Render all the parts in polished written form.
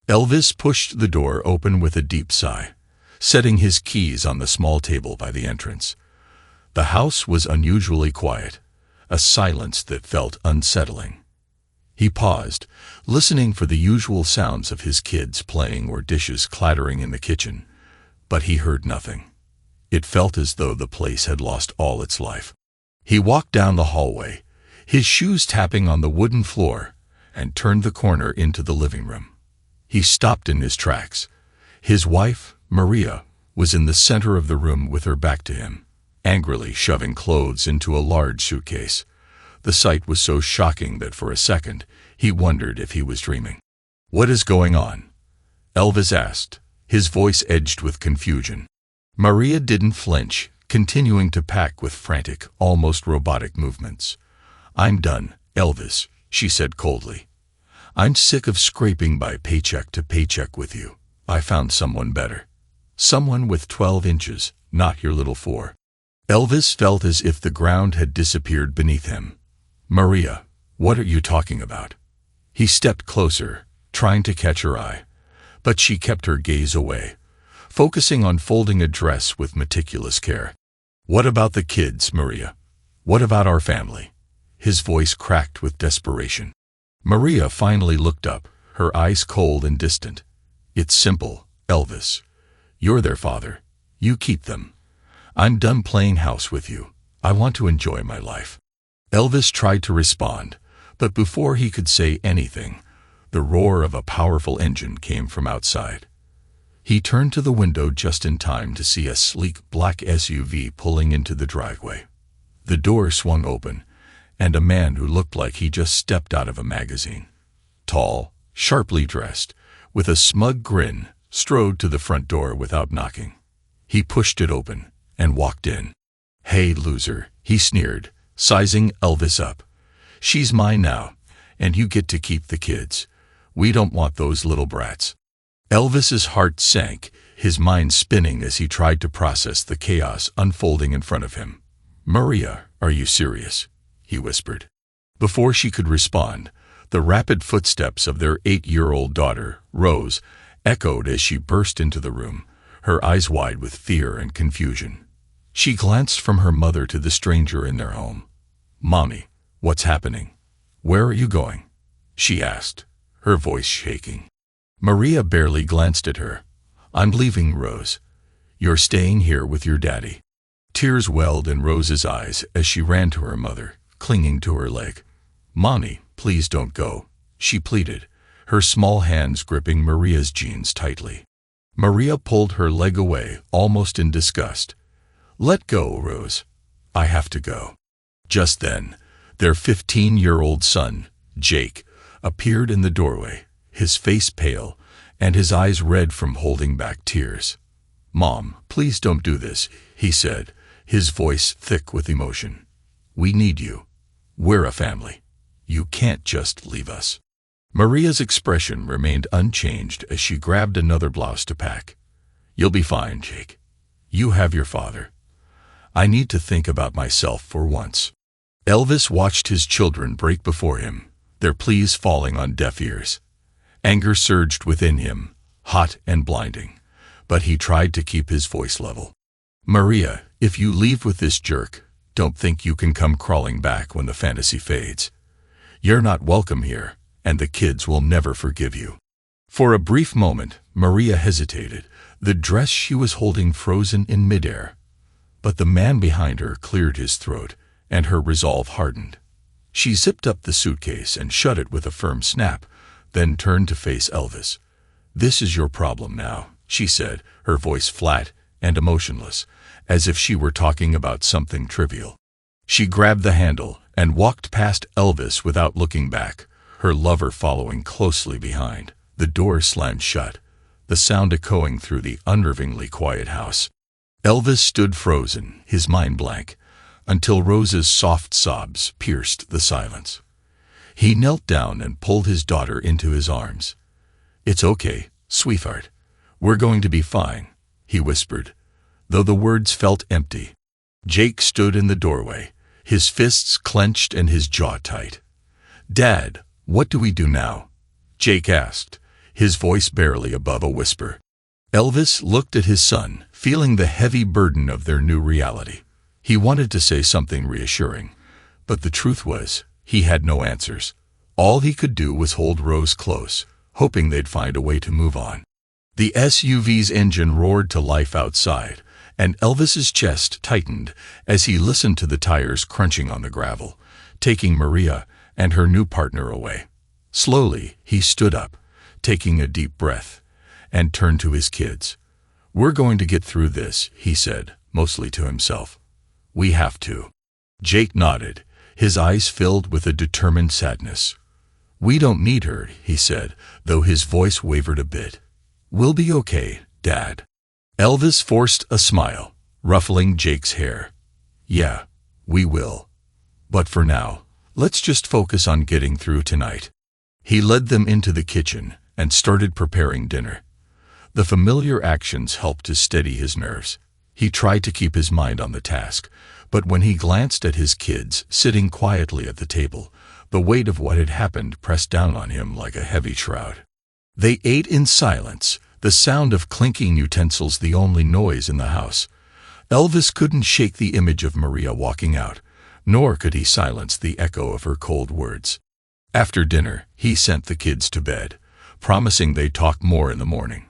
Elvis pushed the door open with a deep sigh, setting his keys on the small table by the entrance. The house was unusually quiet, a silence that felt unsettling. He paused, listening for the usual sounds of his kids playing or dishes clattering in the kitchen, but he heard nothing. It felt as though the place had lost all its life. He walked down the hallway, his shoes tapping on the wooden floor, and turned the corner into the living room. He stopped in his tracks. His wife, Maria, was in the center of the room with her back to him, angrily shoving clothes into a large suitcase. The sight was so shocking that for a second he wondered if he was dreaming. "What is going on?" Elvis asked, his voice edged with confusion. Maria didn't flinch, continuing to pack with frantic, almost robotic movements. "I'm done, Elvis," she said coldly. "I'm sick of scraping by paycheck to paycheck with you. I found someone better. Someone with 12 inches, not your little 4. Elvis felt as if the ground had disappeared beneath him. "Maria, what are you talking about?" He stepped closer, trying to catch her eye, but she kept her gaze away, focusing on folding a dress with meticulous care. "What about the kids, Maria? What about our family?" His voice cracked with desperation. Maria finally looked up, her eyes cold and distant. "It's simple, Elvis. You're their father. You keep them. I'm done playing house with you. I want to enjoy my life." Elvis tried to respond, but before he could say anything, the roar of a powerful engine came from outside. He turned to the window just in time to see a sleek black SUV pulling into the driveway. The door swung open, and a man who looked like he just stepped out of a magazine, tall, sharply dressed, with a smug grin, strode to the front door without knocking. He pushed it open and walked in. "Hey, loser," he sneered, sizing Elvis up. "She's mine now, and you get to keep the kids. We don't want those little brats." Elvis's heart sank, his mind spinning as he tried to process the chaos unfolding in front of him. "Maria, are you serious?" he whispered. Before she could respond, the rapid footsteps of their 8-year-old daughter, Rose, echoed as she burst into the room, her eyes wide with fear and confusion. She glanced from her mother to the stranger in their home. "Mommy, what's happening? Where are you going?" she asked, her voice shaking. Maria barely glanced at her. "I'm leaving, Rose. You're staying here with your daddy." Tears welled in Rose's eyes as she ran to her mother, clinging to her leg. "Mommy, please don't go," she pleaded, her small hands gripping Maria's jeans tightly. Maria pulled her leg away, almost in disgust. "Let go, Rose. I have to go." Just then, their 15-year-old son, Jake, appeared in the doorway, his face pale and his eyes red from holding back tears. "Mom, please don't do this," he said, his voice thick with emotion. "We need you. We're a family. You can't just leave us." Maria's expression remained unchanged as she grabbed another blouse to pack. "You'll be fine, Jake. You have your father. I need to think about myself for once." Elvis watched his children break before him, their pleas falling on deaf ears. Anger surged within him, hot and blinding, but he tried to keep his voice level. "Maria, if you leave with this jerk, don't think you can come crawling back when the fantasy fades. You're not welcome here, and the kids will never forgive you." For a brief moment, Maria hesitated, the dress she was holding frozen in midair. But the man behind her cleared his throat, and her resolve hardened. She zipped up the suitcase and shut it with a firm snap, then turned to face Elvis. "This is your problem now," she said, her voice flat and emotionless, as if she were talking about something trivial. She grabbed the handle and walked past Elvis without looking back, her lover following closely behind. The door slammed shut, the sound echoing through the unnervingly quiet house. Elvis stood frozen, his mind blank, until Rose's soft sobs pierced the silence. He knelt down and pulled his daughter into his arms. "It's okay, sweetheart. We're going to be fine," he whispered, though the words felt empty. Jake stood in the doorway, his fists clenched and his jaw tight. "Dad, what do we do now?" Jake asked, his voice barely above a whisper. Elvis looked at his son, feeling the heavy burden of their new reality. He wanted to say something reassuring, but the truth was, he had no answers. All he could do was hold Rose close, hoping they'd find a way to move on. The SUV's engine roared to life outside, and Elvis's chest tightened as he listened to the tires crunching on the gravel, taking Maria and her new partner away. Slowly, he stood up, taking a deep breath, and turned to his kids. "We're going to get through this," he said, mostly to himself. "We have to." Jake nodded, his eyes filled with a determined sadness. "We don't need her," he said, though his voice wavered a bit. "We'll be okay, Dad." Elvis forced a smile, ruffling Jake's hair. "Yeah, we will. But for now, let's just focus on getting through tonight." He led them into the kitchen and started preparing dinner. The familiar actions helped to steady his nerves. He tried to keep his mind on the task, but when he glanced at his kids sitting quietly at the table, the weight of what had happened pressed down on him like a heavy shroud. They ate in silence, the sound of clinking utensils the only noise in the house. Elvis couldn't shake the image of Maria walking out, nor could he silence the echo of her cold words. After dinner, he sent the kids to bed, promising they'd talk more in the morning.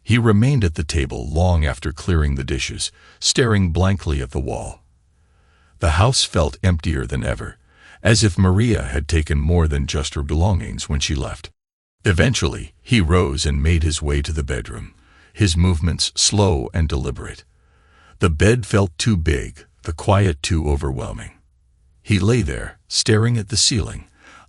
He remained at the table long after clearing the dishes, staring blankly at the wall. The house felt emptier than ever, as if Maria had taken more than just her belongings when she left. Eventually, he rose and made his way to the bedroom, his movements slow and deliberate. The bed felt too big, the quiet too overwhelming. He lay there, staring at the ceiling,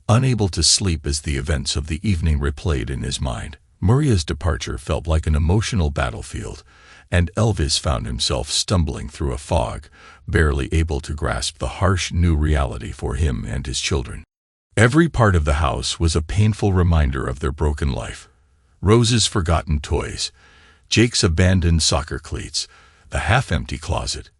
unable to sleep as the events of the evening replayed in his mind. Maria's departure felt like an emotional battlefield, and Elvis found himself stumbling through a fog, barely able to grasp the harsh new reality for him and his children. Every part of the house was a painful reminder of their broken life. Rose's forgotten toys, Jake's abandoned soccer cleats, the half-empty closet.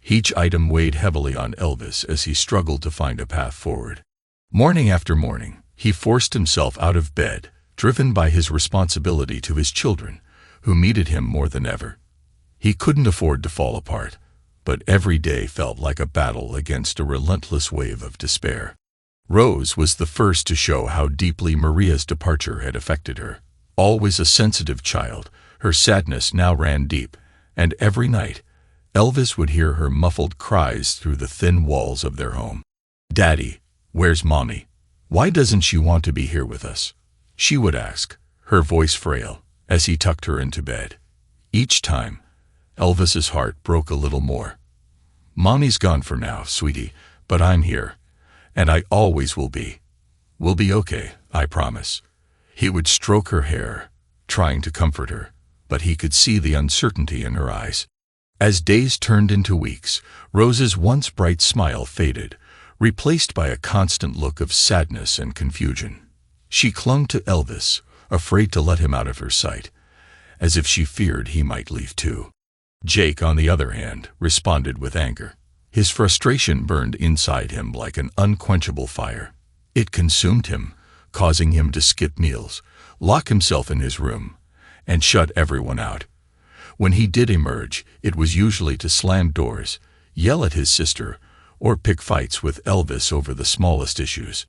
Each item weighed heavily on Elvis as he struggled to find a path forward. Morning after morning, he forced himself out of bed, driven by his responsibility to his children, who needed him more than ever. He couldn't afford to fall apart, but every day felt like a battle against a relentless wave of despair. Rose was the first to show how deeply Maria's departure had affected her. Always a sensitive child, her sadness now ran deep, and every night, Elvis would hear her muffled cries through the thin walls of their home. "Daddy, where's Mommy? Why doesn't she want to be here with us?" she would ask, her voice frail, as he tucked her into bed. Each time, Elvis's heart broke a little more. "Mommy's gone for now, sweetie, but I'm here, and I always will be. We'll be okay, I promise." He would stroke her hair, trying to comfort her, but he could see the uncertainty in her eyes. As days turned into weeks, Rose's once bright smile faded, replaced by a constant look of sadness and confusion. She clung to Elvis, afraid to let him out of her sight, as if she feared he might leave too. Jake, on the other hand, responded with anger. His frustration burned inside him like an unquenchable fire. It consumed him, causing him to skip meals, lock himself in his room, and shut everyone out. When he did emerge, it was usually to slam doors, yell at his sister, or pick fights with Elvis over the smallest issues.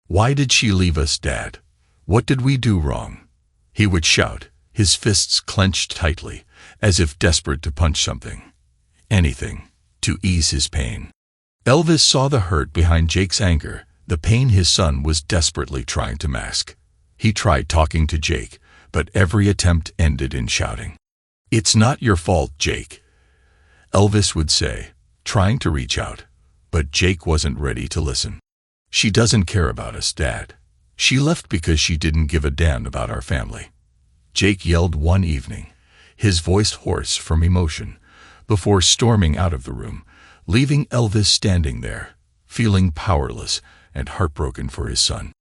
"Why did she leave us, Dad? What did we do wrong?" he would shout, his fists clenched tightly, as if desperate to punch something. Anything, to ease his pain. Elvis saw the hurt behind Jake's anger, the pain his son was desperately trying to mask. He tried talking to Jake, but every attempt ended in shouting. "It's not your fault, Jake," Elvis would say, trying to reach out, but Jake wasn't ready to listen. "She doesn't care about us, Dad. She left because she didn't give a damn about our family," Jake yelled one evening, his voice hoarse from emotion, before storming out of the room, leaving Elvis standing there, feeling powerless and heartbroken for his son.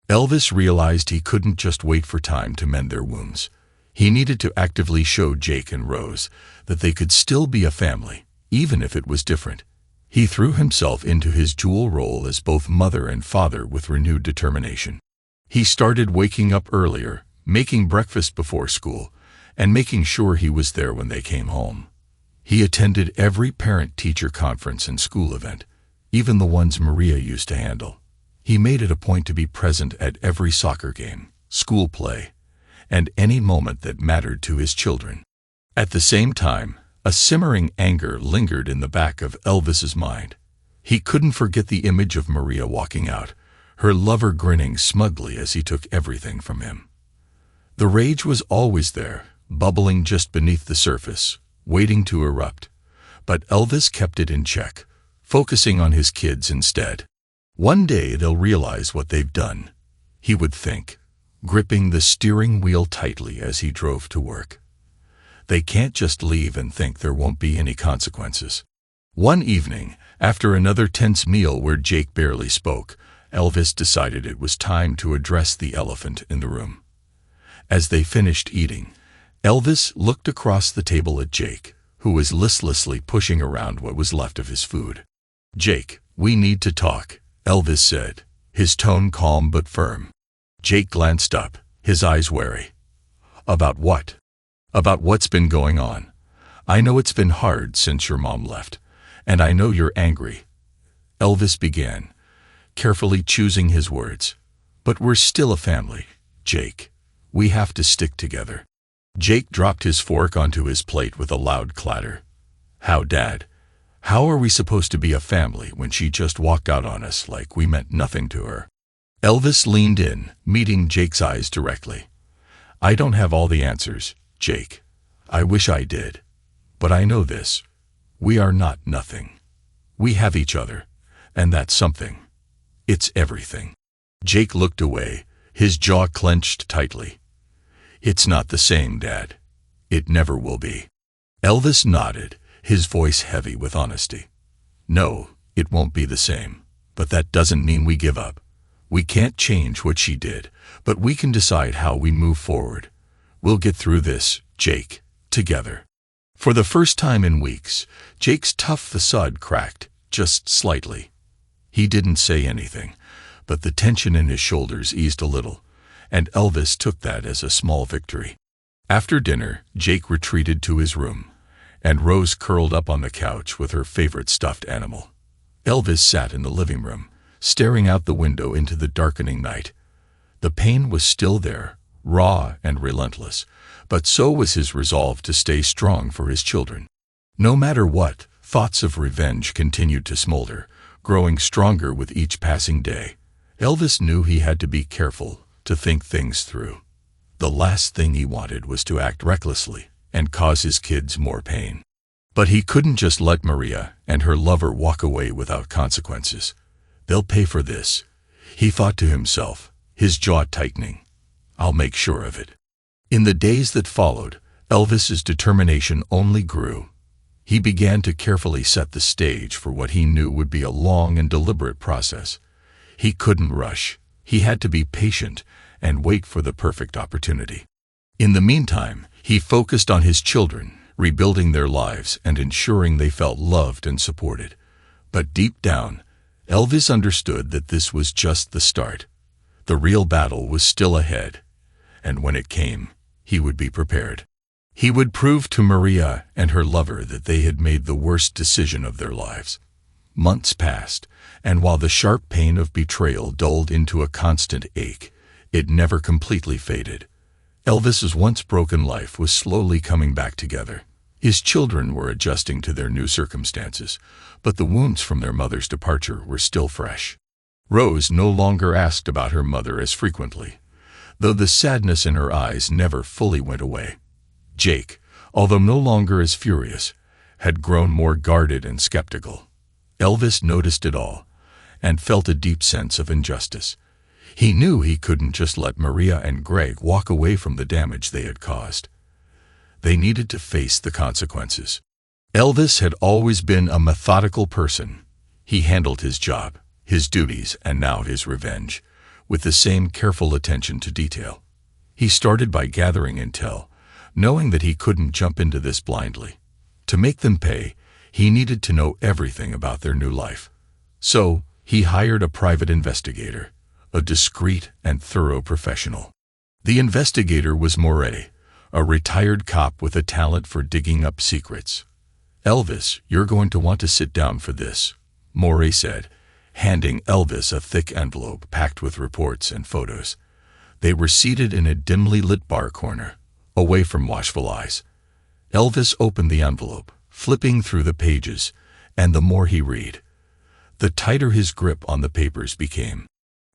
Elvis realized he couldn't just wait for time to mend their wounds. He needed to actively show Jake and Rose that they could still be a family, even if it was different. He threw himself into his dual role as both mother and father with renewed determination. He started waking up earlier, making breakfast before school, and making sure he was there when they came home. He attended every parent-teacher conference and school event, even the ones Maria used to handle. He made it a point to be present at every soccer game, school play, and any moment that mattered to his children. At the same time, a simmering anger lingered in the back of Elvis's mind. He couldn't forget the image of Maria walking out, her lover grinning smugly as he took everything from him. The rage was always there, bubbling just beneath the surface, waiting to erupt. But Elvis kept it in check, focusing on his kids instead. One day they'll realize what they've done, he would think, gripping the steering wheel tightly as he drove to work. They can't just leave and think there won't be any consequences. One evening, after another tense meal where Jake barely spoke, Elvis decided it was time to address the elephant in the room. As they finished eating, Elvis looked across the table at Jake, who was listlessly pushing around what was left of his food. "Jake, we need to talk," Elvis said, his tone calm but firm. Jake glanced up, his eyes wary. "About what?" "About what's been going on. I know it's been hard since your mom left, and I know you're angry," Elvis began, carefully choosing his words. "But we're still a family, Jake. We have to stick together." Jake dropped his fork onto his plate with a loud clatter. "How, Dad? How are we supposed to be a family when she just walked out on us like we meant nothing to her?" Elvis leaned in, meeting Jake's eyes directly. "I don't have all the answers, Jake. I wish I did. But I know this. We are not nothing. We have each other, and that's something. It's everything." Jake looked away, his jaw clenched tightly. "It's not the same, Dad. It never will be." Elvis nodded, his voice heavy with honesty. "No, it won't be the same. But that doesn't mean we give up. We can't change what she did, but we can decide how we move forward. We'll get through this, Jake, together." For the first time in weeks, Jake's tough facade cracked, just slightly. He didn't say anything, but the tension in his shoulders eased a little, and Elvis took that as a small victory. After dinner, Jake retreated to his room, and Rose curled up on the couch with her favorite stuffed animal. Elvis sat in the living room, staring out the window into the darkening night. The pain was still there, raw and relentless, but so was his resolve to stay strong for his children. No matter what, thoughts of revenge continued to smolder, growing stronger with each passing day. Elvis knew he had to be careful, to think things through. The last thing he wanted was to act recklessly and cause his kids more pain. But he couldn't just let Maria and her lover walk away without consequences. "They'll pay for this," he thought to himself, his jaw tightening. "I'll make sure of it." In the days that followed, Elvis's determination only grew. He began to carefully set the stage for what he knew would be a long and deliberate process. He couldn't rush. He had to be patient and wait for the perfect opportunity. In the meantime, he focused on his children, rebuilding their lives and ensuring they felt loved and supported. But deep down, Elvis understood that this was just the start. The real battle was still ahead, and when it came, he would be prepared. He would prove to Maria and her lover that they had made the worst decision of their lives. Months passed, and while the sharp pain of betrayal dulled into a constant ache, it never completely faded. Elvis's once broken life was slowly coming back together. His children were adjusting to their new circumstances, but the wounds from their mother's departure were still fresh. Rose no longer asked about her mother as frequently, though the sadness in her eyes never fully went away. Jake, although no longer as furious, had grown more guarded and skeptical. Elvis noticed it all, and felt a deep sense of injustice. He knew he couldn't just let Maria and Greg walk away from the damage they had caused. They needed to face the consequences. Elvis had always been a methodical person. He handled his job, his duties, and now his revenge, with the same careful attention to detail. He started by gathering intel, knowing that he couldn't jump into this blindly. To make them pay, he needed to know everything about their new life. So, he hired a private investigator, a discreet and thorough professional. The investigator was Moray, a retired cop with a talent for digging up secrets. "Elvis, you're going to want to sit down for this," Moray said, handing Elvis a thick envelope packed with reports and photos. They were seated in a dimly lit bar corner, away from watchful eyes. Elvis opened the envelope, flipping through the pages, and the more he read, the tighter his grip on the papers became.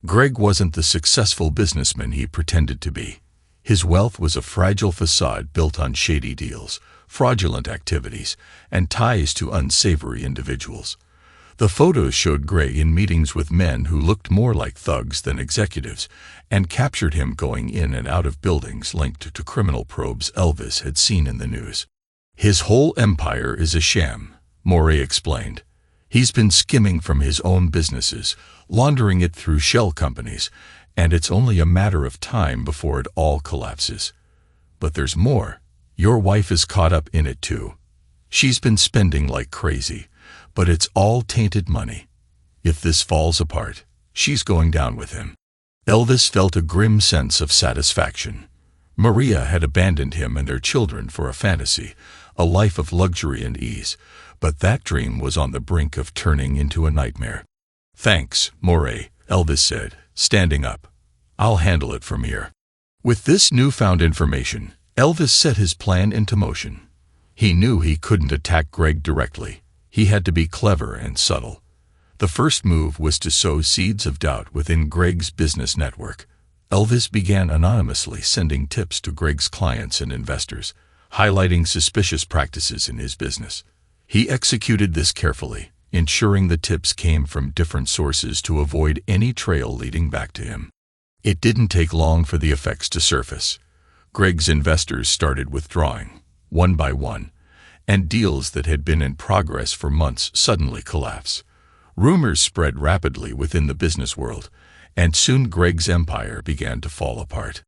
Greg wasn't the successful businessman he pretended to be. His wealth was a fragile facade built on shady deals, fraudulent activities, and ties to unsavory individuals. The photos showed Greg in meetings with men who looked more like thugs than executives, and captured him going in and out of buildings linked to criminal probes Elvis had seen in the news. "His whole empire is a sham," Moray explained. "He's been skimming from his own businesses, laundering it through shell companies, and it's only a matter of time before it all collapses. But there's more. Your wife is caught up in it too. She's been spending like crazy, but it's all tainted money. If this falls apart, she's going down with him." Elvis felt a grim sense of satisfaction. Maria had abandoned him and their children for a fantasy, a life of luxury and ease, but that dream was on the brink of turning into a nightmare. "Thanks, Moray," Elvis said, standing up. "I'll handle it from here." With this newfound information, Elvis set his plan into motion. He knew he couldn't attack Greg directly. He had to be clever and subtle. The first move was to sow seeds of doubt within Greg's business network. Elvis began anonymously sending tips to Greg's clients and investors, highlighting suspicious practices in his business. He executed this carefully, ensuring the tips came from different sources to avoid any trail leading back to him. It didn't take long for the effects to surface. Greg's investors started withdrawing, one by one, and deals that had been in progress for months suddenly collapsed. Rumors spread rapidly within the business world, and soon Greg's empire began to fall apart.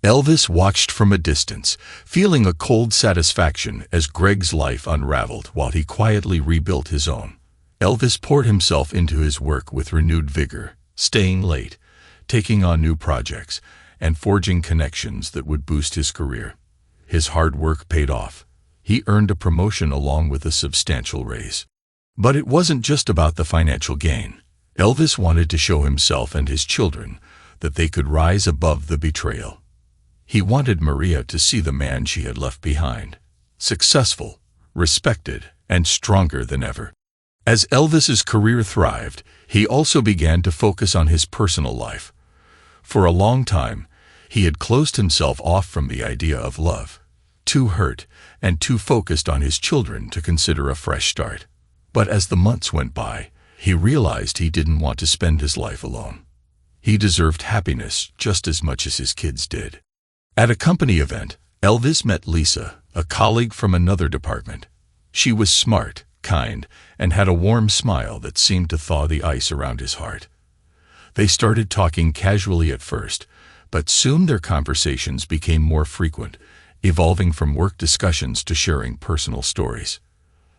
Elvis watched from a distance, feeling a cold satisfaction as Greg's life unraveled while he quietly rebuilt his own. Elvis poured himself into his work with renewed vigor, staying late, taking on new projects, and forging connections that would boost his career. His hard work paid off. He earned a promotion along with a substantial raise. But it wasn't just about the financial gain. Elvis wanted to show himself and his children that they could rise above the betrayal. He wanted Maria to see the man she had left behind, successful, respected, and stronger than ever. As Elvis's career thrived, he also began to focus on his personal life. For a long time, he had closed himself off from the idea of love, too hurt and too focused on his children to consider a fresh start. But as the months went by, he realized he didn't want to spend his life alone. He deserved happiness just as much as his kids did. At a company event, Elvis met Lisa, a colleague from another department. She was smart, kind, and had a warm smile that seemed to thaw the ice around his heart. They started talking casually at first, but soon their conversations became more frequent, evolving from work discussions to sharing personal stories.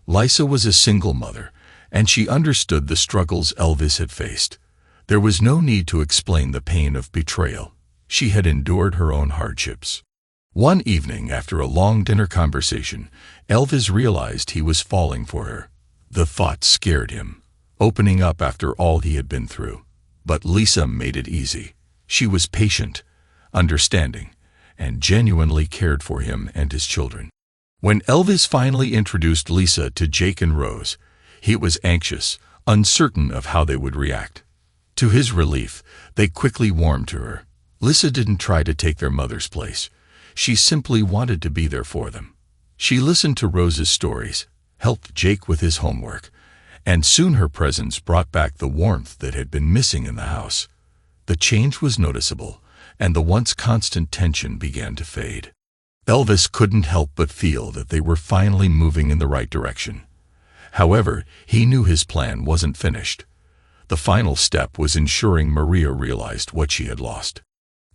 Lisa was a single mother, and she understood the struggles Elvis had faced. There was no need to explain the pain of betrayal. She had endured her own hardships. One evening, after a long dinner conversation, Elvis realized he was falling for her. The thought scared him, opening up after all he had been through. But Lisa made it easy. She was patient, understanding, and genuinely cared for him and his children. When Elvis finally introduced Lisa to Jake and Rose, he was anxious, uncertain of how they would react. To his relief, they quickly warmed to her. Lisa didn't try to take their mother's place. She simply wanted to be there for them. She listened to Rose's stories, helped Jake with his homework, and soon her presence brought back the warmth that had been missing in the house. The change was noticeable, and the once constant tension began to fade. Elvis couldn't help but feel that they were finally moving in the right direction. However, he knew his plan wasn't finished. The final step was ensuring Maria realized what she had lost.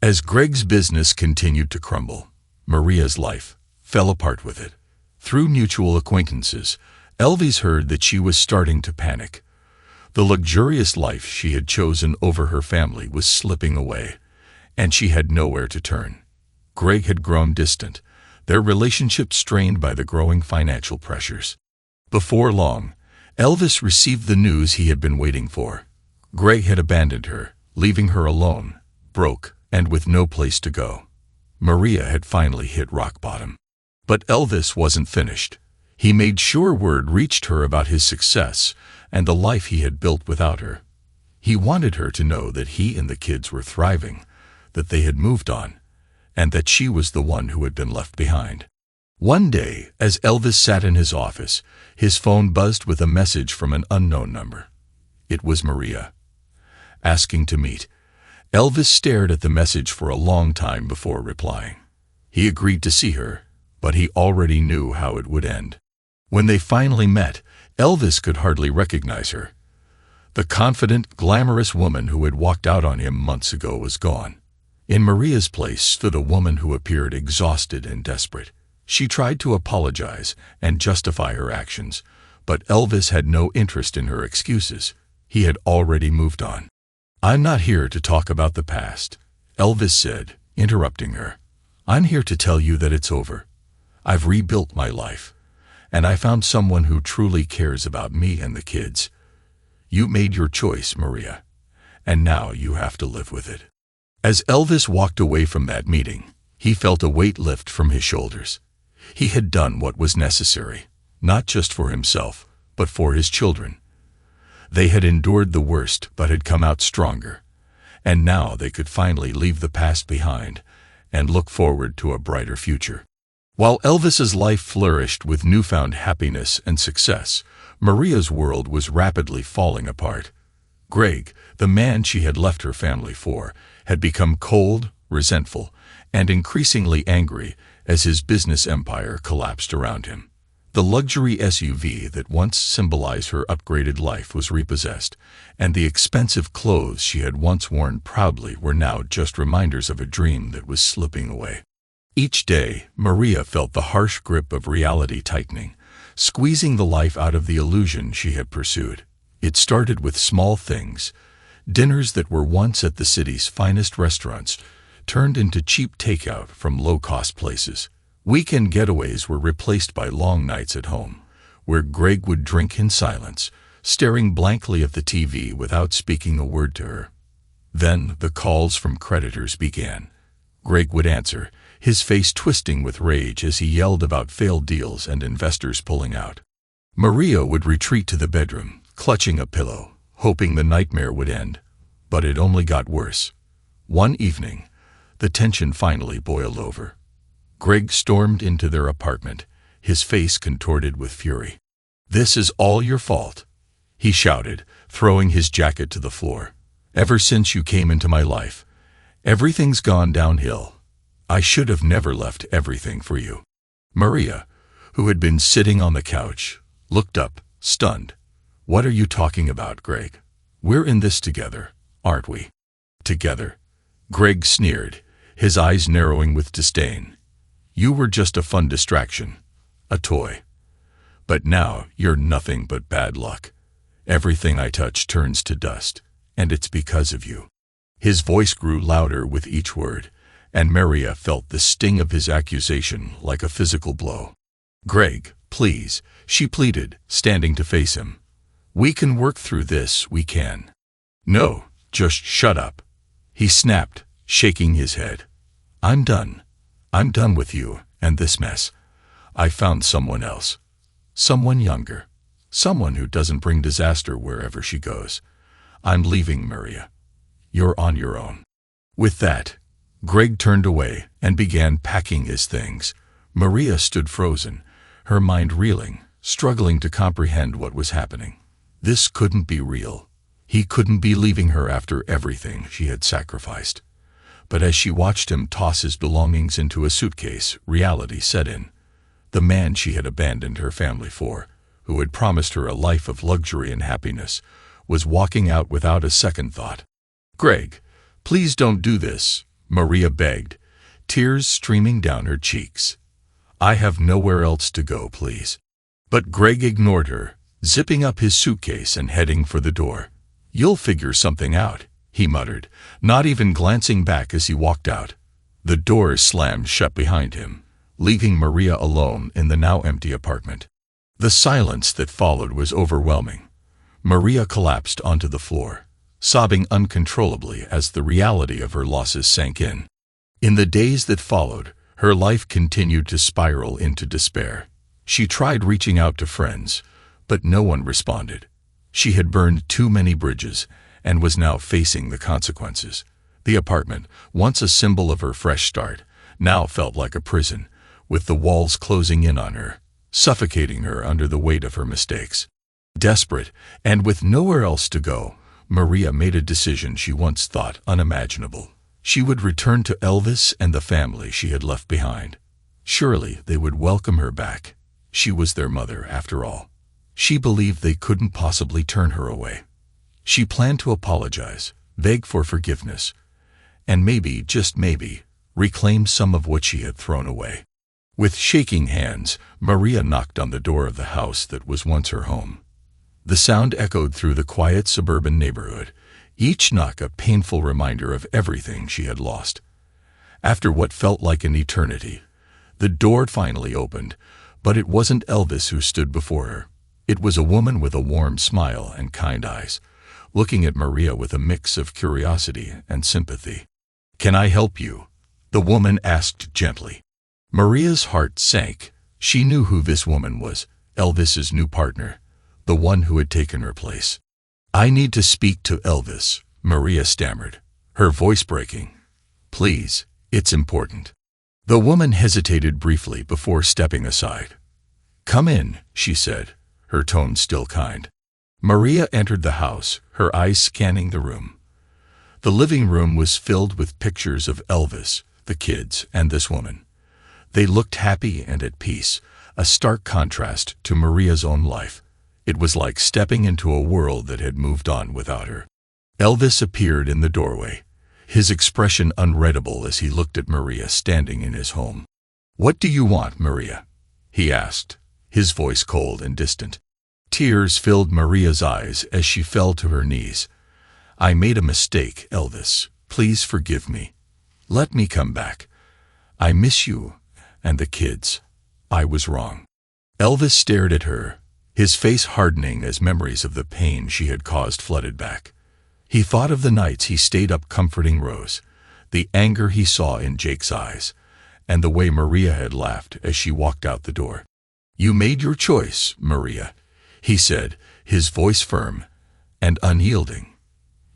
As Greg's business continued to crumble, Maria's life fell apart with it. Through mutual acquaintances, Elvis heard that she was starting to panic. The luxurious life she had chosen over her family was slipping away, and she had nowhere to turn. Greg had grown distant, their relationship strained by the growing financial pressures. Before long, Elvis received the news he had been waiting for. Greg had abandoned her, leaving her alone, broke, and with no place to go. Maria had finally hit rock bottom. But Elvis wasn't finished. He made sure word reached her about his success and the life he had built without her. He wanted her to know that he and the kids were thriving, that they had moved on, and that she was the one who had been left behind. One day, as Elvis sat in his office, his phone buzzed with a message from an unknown number. It was Maria, asking to meet. Elvis stared at the message for a long time before replying. He agreed to see her, but he already knew how it would end. When they finally met, Elvis could hardly recognize her. The confident, glamorous woman who had walked out on him months ago was gone. In Maria's place stood a woman who appeared exhausted and desperate. She tried to apologize and justify her actions, but Elvis had no interest in her excuses. He had already moved on. "I'm not here to talk about the past," Elvis said, interrupting her. "I'm here to tell you that it's over. I've rebuilt my life, and I found someone who truly cares about me and the kids. You made your choice, Maria, and now you have to live with it." As Elvis walked away from that meeting, he felt a weight lift from his shoulders. He had done what was necessary, not just for himself, but for his children. They had endured the worst but had come out stronger, and now they could finally leave the past behind and look forward to a brighter future. While Elvis's life flourished with newfound happiness and success, Maria's world was rapidly falling apart. Greg, the man she had left her family for, had become cold, resentful, and increasingly angry as his business empire collapsed around him. The luxury SUV that once symbolized her upgraded life was repossessed, and the expensive clothes she had once worn proudly were now just reminders of a dream that was slipping away. Each day, Maria felt the harsh grip of reality tightening, squeezing the life out of the illusion she had pursued. It started with small things. Dinners that were once at the city's finest restaurants turned into cheap takeout from low-cost places. Weekend getaways were replaced by long nights at home, where Greg would drink in silence, staring blankly at the TV without speaking a word to her. Then the calls from creditors began. Greg would answer, his face twisting with rage as he yelled about failed deals and investors pulling out. Maria would retreat to the bedroom, clutching a pillow, hoping the nightmare would end. But it only got worse. One evening, the tension finally boiled over. Greg stormed into their apartment, his face contorted with fury. "This is all your fault," he shouted, throwing his jacket to the floor. "Ever since you came into my life, everything's gone downhill. I should have never left everything for you." Maria, who had been sitting on the couch, looked up, stunned. "What are you talking about, Greg? We're in this together, aren't we?" "Together?" Greg sneered, his eyes narrowing with disdain. "You were just a fun distraction, a toy. But now you're nothing but bad luck. Everything I touch turns to dust, and it's because of you." His voice grew louder with each word, and Maria felt the sting of his accusation like a physical blow. "Greg, please," she pleaded, standing to face him. "We can work through this, we can." "No, just shut up," he snapped, shaking his head. "I'm done. I'm done with you and this mess. I found someone else. Someone younger. Someone who doesn't bring disaster wherever she goes. I'm leaving, Maria. You're on your own." With that, Greg turned away and began packing his things. Maria stood frozen, her mind reeling, struggling to comprehend what was happening. This couldn't be real. He couldn't be leaving her after everything she had sacrificed. But as she watched him toss his belongings into a suitcase, reality set in. The man she had abandoned her family for, who had promised her a life of luxury and happiness, was walking out without a second thought. "Greg, please don't do this," Maria begged, tears streaming down her cheeks. "I have nowhere else to go, please." But Greg ignored her, zipping up his suitcase and heading for the door. "You'll figure something out," he muttered, not even glancing back as he walked out. The door slammed shut behind him, leaving Maria alone in the now empty apartment. The silence that followed was overwhelming. Maria collapsed onto the floor, sobbing uncontrollably as the reality of her losses sank in. In the days that followed, her life continued to spiral into despair. She tried reaching out to friends, but no one responded. She had burned too many bridges and was now facing the consequences. The apartment, once a symbol of her fresh start, now felt like a prison, with the walls closing in on her, suffocating her under the weight of her mistakes. Desperate, and with nowhere else to go, Maria made a decision she once thought unimaginable. She would return to Elvis and the family she had left behind. Surely they would welcome her back. She was their mother, after all. She believed they couldn't possibly turn her away. She planned to apologize, beg for forgiveness, and maybe, just maybe, reclaim some of what she had thrown away. With shaking hands, Maria knocked on the door of the house that was once her home. The sound echoed through the quiet suburban neighborhood, each knock a painful reminder of everything she had lost. After what felt like an eternity, the door finally opened, but it wasn't Elvis who stood before her. It was a woman with a warm smile and kind eyes, looking at Maria with a mix of curiosity and sympathy. "Can I help you?" the woman asked gently. Maria's heart sank. She knew who this woman was, Elvis's new partner, the one who had taken her place. "I need to speak to Elvis," Maria stammered, her voice breaking. "Please, it's important." The woman hesitated briefly before stepping aside. "Come in," she said, her tone still kind. Maria entered the house, her eyes scanning the room. The living room was filled with pictures of Elvis, the kids, and this woman. They looked happy and at peace, a stark contrast to Maria's own life. It was like stepping into a world that had moved on without her. Elvis appeared in the doorway, his expression unreadable as he looked at Maria standing in his home. "What do you want, Maria?" he asked, his voice cold and distant. Tears filled Maria's eyes as she fell to her knees. "I made a mistake, Elvis. Please forgive me. Let me come back. I miss you and the kids. I was wrong." Elvis stared at her, his face hardening as memories of the pain she had caused flooded back. He thought of the nights he stayed up comforting Rose, the anger he saw in Jake's eyes, and the way Maria had laughed as she walked out the door. "You made your choice, Maria," he said, his voice firm and unyielding.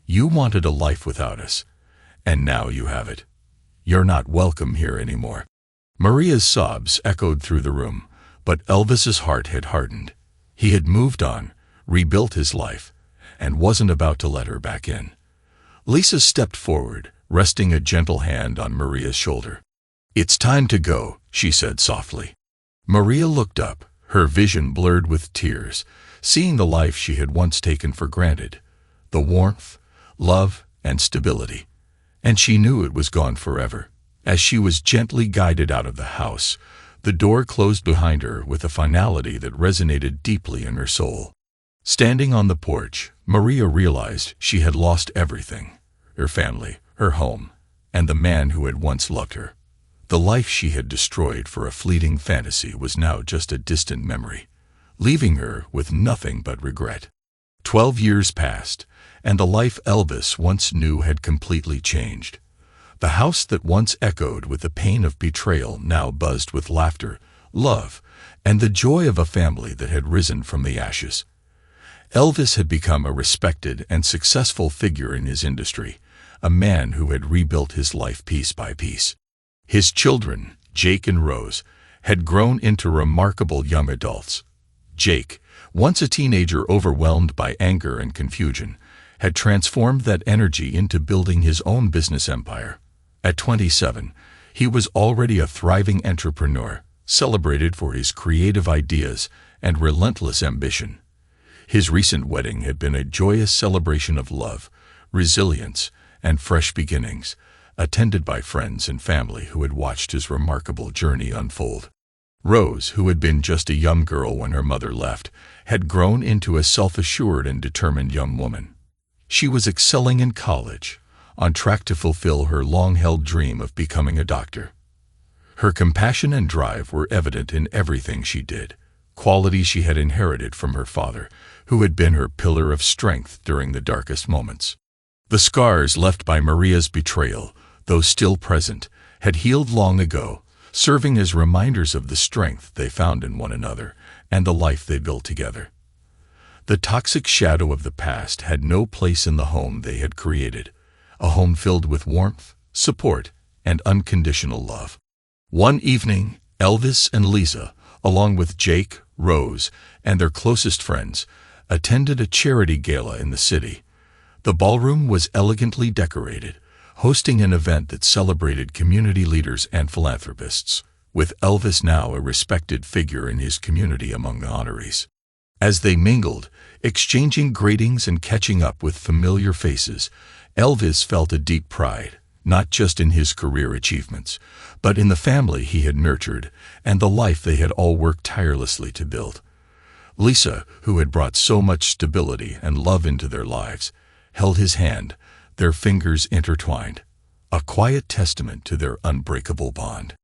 "You wanted a life without us, and now you have it. You're not welcome here anymore." Maria's sobs echoed through the room, but Elvis's heart had hardened. He had moved on, rebuilt his life, and wasn't about to let her back in. Lisa stepped forward, resting a gentle hand on Maria's shoulder. "It's time to go," she said softly. Maria looked up, her vision blurred with tears, seeing the life she had once taken for granted, the warmth, love, and stability. And she knew it was gone forever. As she was gently guided out of the house, the door closed behind her with a finality that resonated deeply in her soul. Standing on the porch, Maria realized she had lost everything: her family, her home, and the man who had once loved her. The life she had destroyed for a fleeting fantasy was now just a distant memory, leaving her with nothing but regret. 12 years passed, and the life Elvis once knew had completely changed. The house that once echoed with the pain of betrayal now buzzed with laughter, love, and the joy of a family that had risen from the ashes. Elvis had become a respected and successful figure in his industry, a man who had rebuilt his life piece by piece. His children, Jake and Rose, had grown into remarkable young adults. Jake, once a teenager overwhelmed by anger and confusion, had transformed that energy into building his own business empire. At 27, he was already a thriving entrepreneur, celebrated for his creative ideas and relentless ambition. His recent wedding had been a joyous celebration of love, resilience, and fresh beginnings, attended by friends and family who had watched his remarkable journey unfold. Rose, who had been just a young girl when her mother left, had grown into a self-assured and determined young woman. She was excelling in college, on track to fulfill her long-held dream of becoming a doctor. Her compassion and drive were evident in everything she did, qualities she had inherited from her father, who had been her pillar of strength during the darkest moments. The scars left by Maria's betrayal, though still present, had healed long ago, serving as reminders of the strength they found in one another and the life they built together. The toxic shadow of the past had no place in the home they had created, a home filled with warmth, support, and unconditional love. One evening, Elvis and Lisa, along with Jake, Rose, and their closest friends, attended a charity gala in the city. The ballroom was elegantly decorated, hosting an event that celebrated community leaders and philanthropists, with Elvis now a respected figure in his community among the honorees. As they mingled, exchanging greetings and catching up with familiar faces, Elvis felt a deep pride, not just in his career achievements, but in the family he had nurtured and the life they had all worked tirelessly to build. Lisa, who had brought so much stability and love into their lives, held his hand, their fingers intertwined, a quiet testament to their unbreakable bond.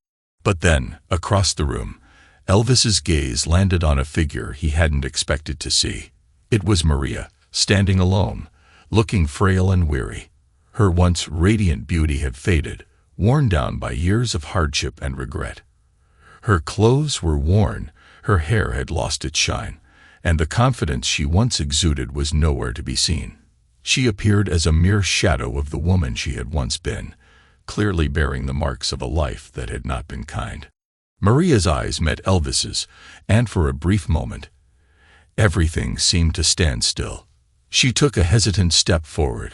But then, across the room, Elvis's gaze landed on a figure he hadn't expected to see. It was Maria, standing alone, looking frail and weary. Her once radiant beauty had faded, worn down by years of hardship and regret. Her clothes were worn, her hair had lost its shine, and the confidence she once exuded was nowhere to be seen. She appeared as a mere shadow of the woman she had once been, clearly bearing the marks of a life that had not been kind. Maria's eyes met Elvis's, and for a brief moment, everything seemed to stand still. She took a hesitant step forward,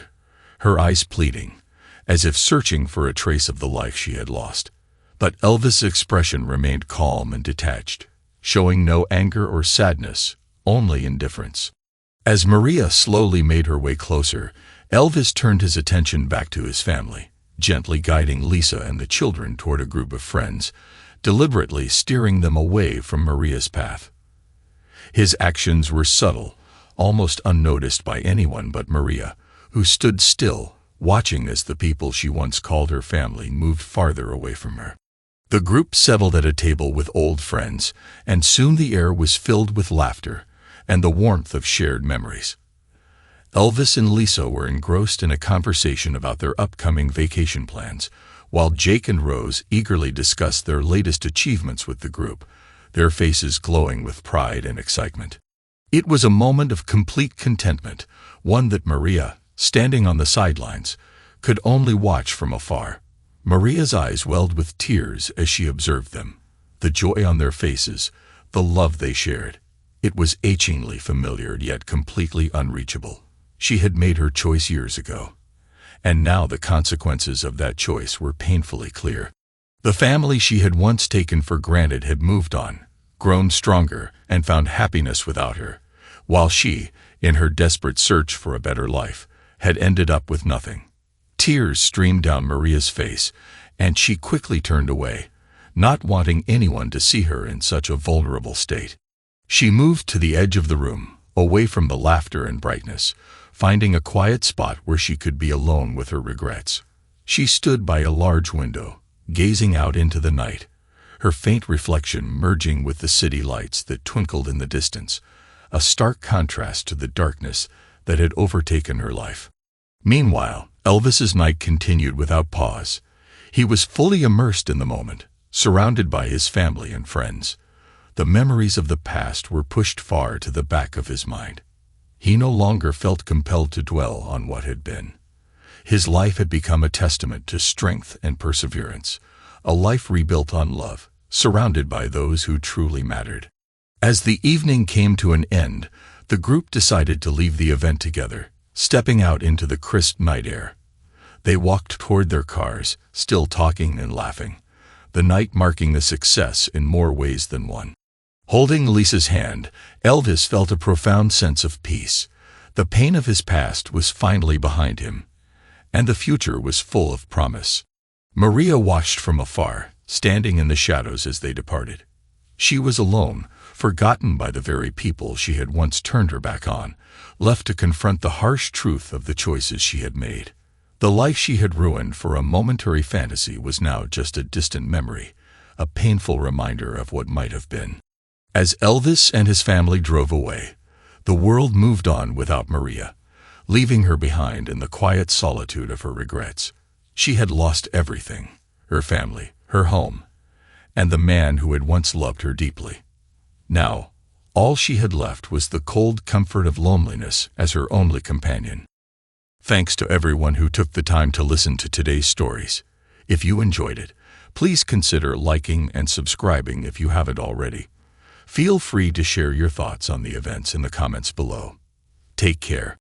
her eyes pleading, as if searching for a trace of the life she had lost. But Elvis's expression remained calm and detached, showing no anger or sadness, only indifference. As Maria slowly made her way closer, Elvis turned his attention back to his family, gently guiding Lisa and the children toward a group of friends, deliberately steering them away from Maria's path. His actions were subtle, almost unnoticed by anyone but Maria, who stood still, watching as the people she once called her family moved farther away from her. The group settled at a table with old friends, and soon the air was filled with laughter and the warmth of shared memories. Elvis and Lisa were engrossed in a conversation about their upcoming vacation plans, while Jake and Rose eagerly discussed their latest achievements with the group, their faces glowing with pride and excitement. It was a moment of complete contentment, one that Maria, standing on the sidelines, could only watch from afar. Maria's eyes welled with tears as she observed them, the joy on their faces, the love they shared. It was achingly familiar yet completely unreachable. She had made her choice years ago, and now the consequences of that choice were painfully clear. The family she had once taken for granted had moved on, grown stronger, and found happiness without her, while she, in her desperate search for a better life, had ended up with nothing. Tears streamed down Maria's face, and she quickly turned away, not wanting anyone to see her in such a vulnerable state. She moved to the edge of the room, away from the laughter and brightness, finding a quiet spot where she could be alone with her regrets. She stood by a large window, gazing out into the night, her faint reflection merging with the city lights that twinkled in the distance, a stark contrast to the darkness that had overtaken her life. Meanwhile, Elvis's night continued without pause. He was fully immersed in the moment, surrounded by his family and friends. The memories of the past were pushed far to the back of his mind. He no longer felt compelled to dwell on what had been. His life had become a testament to strength and perseverance, a life rebuilt on love, surrounded by those who truly mattered. As the evening came to an end, the group decided to leave the event together, stepping out into the crisp night air. They walked toward their cars, still talking and laughing, the night marking the success in more ways than one. Holding Lisa's hand, Elvis felt a profound sense of peace. The pain of his past was finally behind him, and the future was full of promise. Maria watched from afar, standing in the shadows as they departed. She was alone, forgotten by the very people she had once turned her back on, left to confront the harsh truth of the choices she had made. The life she had ruined for a momentary fantasy was now just a distant memory, a painful reminder of what might have been. As Elvis and his family drove away, the world moved on without Maria, leaving her behind in the quiet solitude of her regrets. She had lost everything: her family, her home, and the man who had once loved her deeply. Now, all she had left was the cold comfort of loneliness as her only companion. Thanks to everyone who took the time to listen to today's stories. If you enjoyed it, please consider liking and subscribing if you haven't already. Feel free to share your thoughts on the events in the comments below. Take care.